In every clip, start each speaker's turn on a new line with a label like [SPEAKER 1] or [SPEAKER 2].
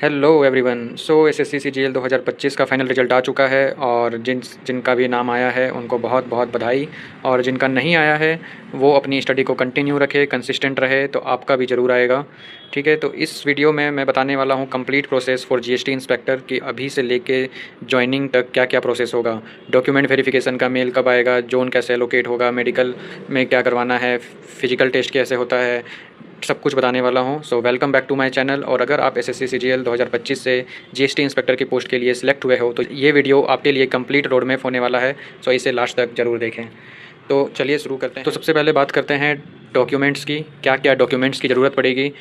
[SPEAKER 1] Hello everyone. SSC CGL 2025 का final result आ चुका है और जिनका भी नाम आया है उनको बहुत बहुत बधाई। और जिनका नहीं आया है वो अपनी स्टडी को कंटिन्यू रखे, कंसिस्टेंट रहे, तो आपका भी ज़रूर आएगा। ठीक है, तो इस वीडियो में मैं बताने वाला हूँ complete process for GST inspector की, अभी से लेके ज्वाइनिंग तक क्या क्या प्रोसेस होगा, डॉक्यूमेंट वेरिफिकेशन का मेल कब आएगा, जोन कैसे एलोकेट होगा, मेडिकल में क्या करवाना है, फिजिकल टेस्ट कैसे होता है, सब कुछ बताने वाला हूँ। So welcome back to my channel. और अगर आप एसएससी सीजीएल 2025 से जीएसटी इंस्पेक्टर की पोस्ट के लिए सिलेक्ट हुए हो तो ये वीडियो आपके लिए कंप्लीट रोड मैप होने वाला है। सो इसे लास्ट तक ज़रूर देखें। तो चलिए शुरू करते हैं। तो सबसे पहले बात करते हैं डॉक्यूमेंट्स की, क्या क्या डॉक्यूमेंट्स की ज़रूरत पड़ेगी।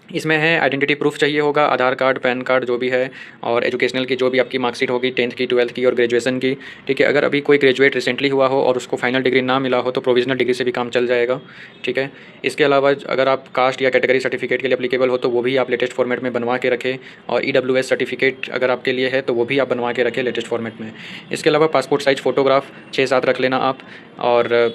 [SPEAKER 1] इसमें है आइडेंटिटी प्रूफ चाहिए होगा, आधार कार्ड, पैन कार्ड जो भी है, और एजुकेशनल की जो भी आपकी मार्कशीट होगी 10th की, 12th की और ग्रेजुएशन की। ठीक है, अगर अभी कोई ग्रेजुएट रिसेंटली हुआ हो और उसको फाइनल डिग्री ना मिला हो तो प्रोविजनल डिग्री से भी काम चल जाएगा। ठीक है, इसके अलावा अगर आप कास्ट या कैटेगरी सर्टिफिकेट के लिए एप्लीकेबल हो तो वो भी आप लेटेस्ट फॉर्मेट में बनवा के रखें, और ईडब्ल्यूएस सर्टिफिकेट अगर आपके लिए है तो वो भी आप बनवा के रखें लेटेस्ट फॉर्मेट में। इसके अलावा पासपोर्ट साइज़ फ़ोटोग्राफ 6-7 रख लेना आप, और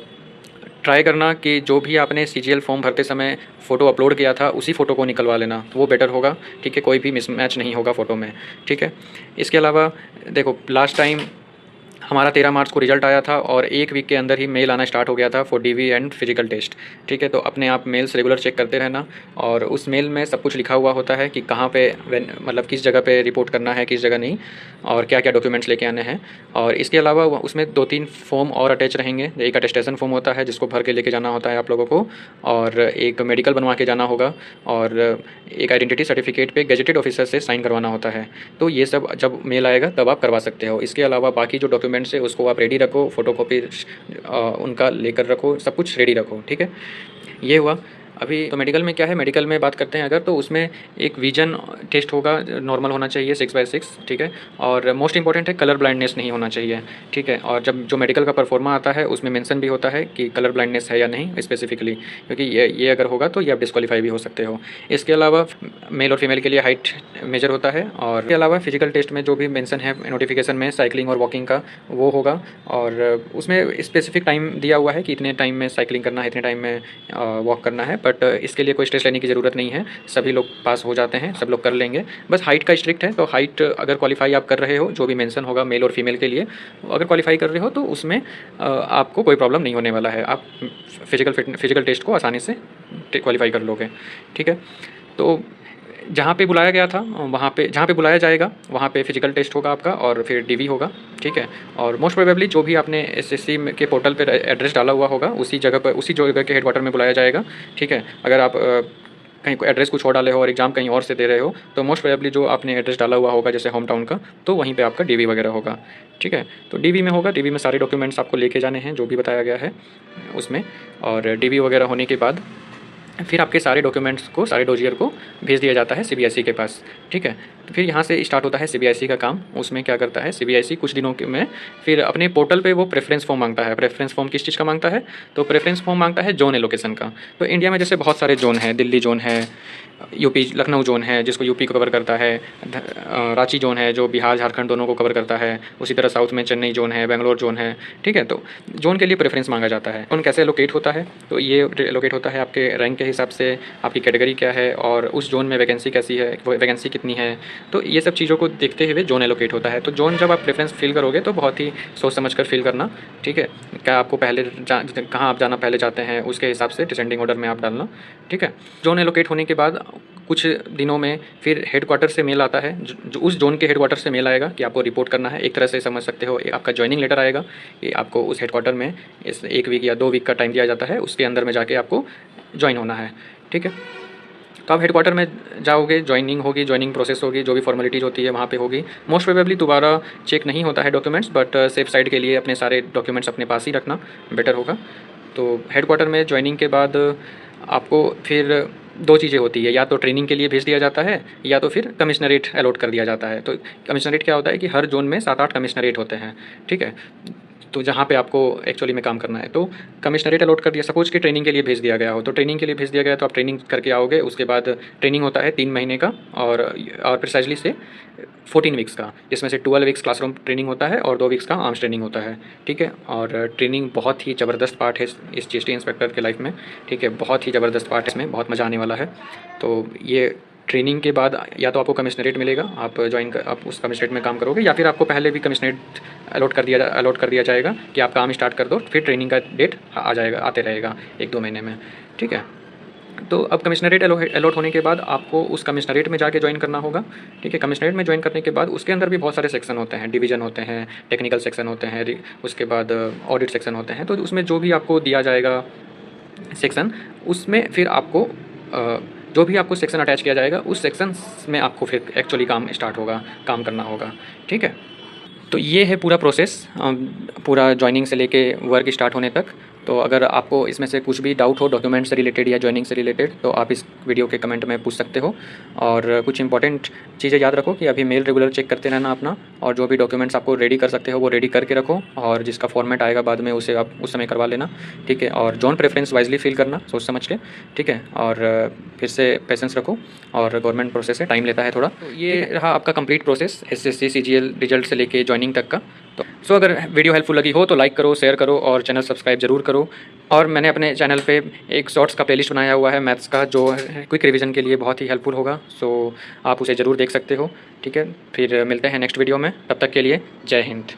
[SPEAKER 1] ट्राई करना कि जो भी आपने सीजीएल फॉर्म भरते समय फ़ोटो अपलोड किया था उसी फ़ोटो को निकलवा लेना, तो वो बेटर होगा। ठीक है, कोई भी मिसमैच नहीं होगा फ़ोटो में। ठीक है, इसके अलावा देखो लास्ट टाइम हमारा 13 मार्च को रिजल्ट आया था और एक वीक के अंदर ही मेल आना स्टार्ट हो गया था for DV and physical test. ठीक है, तो अपने आप मेल्स रेगुलर चेक करते रहना, और उस मेल में सब कुछ लिखा हुआ होता है कि कहाँ पे मतलब किस जगह पे रिपोर्ट करना है, किस जगह नहीं, और क्या क्या डॉक्यूमेंट्स लेके आने हैं। और इसके अलावा उसमें 2-3 फॉर्म और अटैच रहेंगे। एक अटेस्टेशन फॉर्म होता है जिसको भर के लेके जाना होता है आप लोगों को, और एक मेडिकल बनवा के जाना होगा, और एक आइडेंटिटी सर्टिफिकेट पे गेजेटेड ऑफिसर से साइन करवाना होता है। तो ये सब जब मेल आएगा तब आप करवा सकते हो। इसके अलावा बाकी जो डॉक्यूमेंट्स है उसको आप रेडी रखो, फोटोकॉपी उनका लेकर रखो, सब कुछ रेडी रखो। ठीक है, ये हुआ। अभी तो मेडिकल में क्या है, मेडिकल में बात करते हैं अगर, तो उसमें एक विजन टेस्ट होगा, नॉर्मल होना चाहिए 6/6। ठीक है, और मोस्ट इंपॉर्टेंट है कलर ब्लाइंडनेस नहीं होना चाहिए। ठीक है, और जब जो मेडिकल का परफॉर्मा आता है उसमें मेंशन भी होता है कि कलर ब्लाइंडनेस है या नहीं स्पेसिफिकली, क्योंकि ये अगर होगा तो ये आप डिस्क्वालीफाई भी हो सकते हो। इसके अलावा मेल और फीमेल के लिए हाइट मेजर होता है, और इसके अलावा फिजिकल टेस्ट में जो भी मेंशन है नोटिफिकेशन में साइकिलिंग और वॉकिंग का वो होगा, और उसमें स्पेसिफिक टाइम दिया हुआ है कि इतने टाइम में साइकिलिंग करना है, इतने टाइम में वॉक करना है। बट इसके लिए कोई स्ट्रेस लेने की ज़रूरत नहीं है, सभी लोग पास हो जाते हैं, सब लोग कर लेंगे। बस हाइट का स्ट्रिक्ट है, तो हाइट अगर क्वालिफाई आप कर रहे हो जो भी मेंशन होगा मेल और फीमेल के लिए, अगर क्वालिफाई कर रहे हो तो उसमें आपको कोई प्रॉब्लम नहीं होने वाला है, आप फिजिकल टेस्ट को आसानी से क्वालिफाई कर लोगे। ठीक है, तो जहाँ पे बुलाया गया था वहाँ पे, जहाँ पे बुलाया जाएगा वहाँ पे फिजिकल टेस्ट होगा आपका, और फिर डीवी होगा। ठीक है, और मोस्ट प्रोबेबली जो भी आपने एसएससी के पोर्टल पे एड्रेस डाला हुआ होगा उसी जगह पर, उसी जगह के हेडक्वार्टर में बुलाया जाएगा। ठीक है, अगर आप कहीं को एड्रेस कुछ और डाले हो और एग्ज़ाम कहीं और से दे रहे हो तो मोस्ट प्रोबेबली जो आपने एड्रेस डाला हुआ होगा जैसे होम टाउन का, तो वहीं पे आपका डीवी वगैरह होगा। ठीक है, तो डीवी में होगा, डीवी में सारे डॉक्यूमेंट्स आपको लेके जाने हैं जो भी बताया गया है उसमें, और डीवी वगैरह होने के बाद फिर आपके सारे डॉक्यूमेंट्स को, सारे डोजियर को भेज दिया जाता है सीबीएसई के पास। ठीक है, तो फिर यहाँ से स्टार्ट होता है सीबीएसई का काम। उसमें क्या करता है सीबीएसई कुछ दिनों के में फिर अपने पोर्टल पे वो प्रेफरेंस फॉर्म मांगता है। प्रेफरेंस फॉर्म किस चीज़ का मांगता है, तो प्रेफरेंस फॉर्म मांगता है जोन एलोकेशन का। तो इंडिया में जैसे बहुत सारे जोन हैं, दिल्ली जोन है, यूपी लखनऊ जोन है जिसको यूपी को कवर करता है, रांची जोन है जो बिहार झारखंड दोनों को कवर करता है, उसी तरह साउथ में चेन्नई जोन है, बेंगलोर जोन है। ठीक है, तो जोन के लिए प्रेफरेंस मांगा जाता है। जोन कैसे एलोकेट होता है, तो ये एलोकेट होता है आपके रैंक के हिसाब से, आपकी कैटेगरी क्या है और उस जोन में वैकेंसी कैसी है, वैकेंसी कितनी है, तो ये सब चीज़ों को देखते हुए जोन एलोकेट होता है। तो जोन जब आप प्रेफरेंस फिल करोगे तो बहुत ही सोच समझ कर फिल करना। ठीक है, क्या आपको पहले कहाँ आप जाना पहले चाहते हैं उसके हिसाब से डिसेंडिंग ऑर्डर में आप डालना। ठीक है, जोन एलोकेट होने के बाद कुछ दिनों में फिर हेडक्वार्टर से मेल आता है, जो उस जोन के हेडक्वार्टर से मेल आएगा कि आपको रिपोर्ट करना है। एक तरह से समझ सकते हो आपका ज्वाइनिंग लेटर आएगा कि आपको उस हेडक्वार्टर में इस 1 वीक या 2 वीक का टाइम दिया जाता है, उसके अंदर में जाके आपको ज्वाइन होना है। ठीक है, तो आप हेडक्वार्टर में जाओगे, ज्वाइनिंग होगी, ज्वाइनिंग प्रोसेस होगी, जो भी फॉर्मेलिटीज़ होती है वहाँ पे होगी। मोस्ट प्रोबेबली दोबारा चेक नहीं होता है डॉक्यूमेंट्स, बट सेफ साइड के लिए अपने सारे डॉक्यूमेंट्स अपने पास ही रखना बेटर होगा। तो हेडक्वार्टर में ज्वाइनिंग के बाद आपको फिर 2 चीज़ें होती है, या तो ट्रेनिंग के लिए भेज दिया जाता है या तो फिर कमिश्नरेट अलॉट कर दिया जाता है। तो कमिश्नरेट क्या होता है कि हर जोन में 7-8 कमिश्नरेट होते हैं। ठीक है, तो जहाँ पे आपको एक्चुअली में काम करना है, तो कमिश्नरेट अलॉट कर दिया। सपोज़ कि ट्रेनिंग के लिए भेज दिया गया हो, तो ट्रेनिंग के लिए भेज दिया गया तो आप ट्रेनिंग करके आओगे। उसके बाद ट्रेनिंग होता है 3 महीने का, और प्रिसाइजली से 14 वीक्स का, जिसमें से 12 वीक्स क्लासरूम ट्रेनिंग होता है और 2 वीक्स का आर्म्स ट्रेनिंग होता है। ठीक है, और ट्रेनिंग बहुत ही ज़बरदस्त पार्ट है इस जीएसटी इंस्पेक्टर के लाइफ में। ठीक है, बहुत ही ज़बरदस्त पार्ट है, इसमें बहुत मज़ा आने वाला है। तो ये ट्रेनिंग के बाद या तो आपको कमिश्नरेट मिलेगा, आप उस कमिश्नरेट में काम करोगे, या फिर आपको पहले भी कमिश्नरेट अलॉट कर दिया जाएगा कि आप काम स्टार्ट कर दो, फिर ट्रेनिंग का डेट आ जाएगा, आते रहेगा 1-2 महीने में, ठीक है। तो अब कमिश्नरेट अलॉट होने के बाद आपको उस कमिश्नरेट में जाके ज्वाइन करना होगा, ठीक है। कमिश्नरेट में ज्वाइन करने के बाद उसके अंदर भी बहुत सारे सेक्शन होते हैं, डिवीज़न होते हैं, टेक्निकल सेक्शन होते हैं, उसके बाद ऑडिट सेक्शन होते हैं। तो उसमें जो भी आपको दिया जाएगा सेक्शन, उसमें फिर आपको जो भी आपको सेक्शन अटैच किया जाएगा उस सेक्शन में आपको फिर एक्चुअली काम करना होगा, ठीक है। तो ये है पूरा प्रोसेस, पूरा जॉइनिंग से लेके वर्क स्टार्ट होने तक। तो अगर आपको इसमें से कुछ भी डाउट हो डॉक्यूमेंट से रिलेटेड या जॉइनिंग से रिलेटेड, तो आप इस वीडियो के कमेंट में पूछ सकते हो। और कुछ इंपॉर्टेंट चीज़ें याद रखो कि अभी मेल रेगुलर चेक करते रहना अपना, और जो भी डॉक्यूमेंट्स आपको रेडी कर सकते हो वो रेडी करके रखो, और जिसका फॉर्मेट आएगा बाद में उसे आप उस समय करवा लेना, ठीक है। और जोन प्रेफरेंस वाइजली फिल करना सोच समझ के, ठीक है। और फिर से पेशेंस रखो, और गवर्नमेंट प्रोसेस है, टाइम लेता है थोड़ा। तो ये रहा आपका complete process SSC CGL result से लेके ज्वाइनिंग तक का। तो अगर वीडियो हेल्पफुल लगी हो तो लाइक करो, शेयर करो, और चैनल सब्सक्राइब जरूर करो। और मैंने अपने चैनल पे एक शॉर्ट्स का प्लेलिस्ट बनाया हुआ है मैथ्स का, जो क्विक रिवीजन के लिए बहुत ही हेल्पफुल होगा, सो आप उसे ज़रूर देख सकते हो, ठीक है। फिर मिलते हैं नेक्स्ट वीडियो में, तब तक के लिए जय हिंद।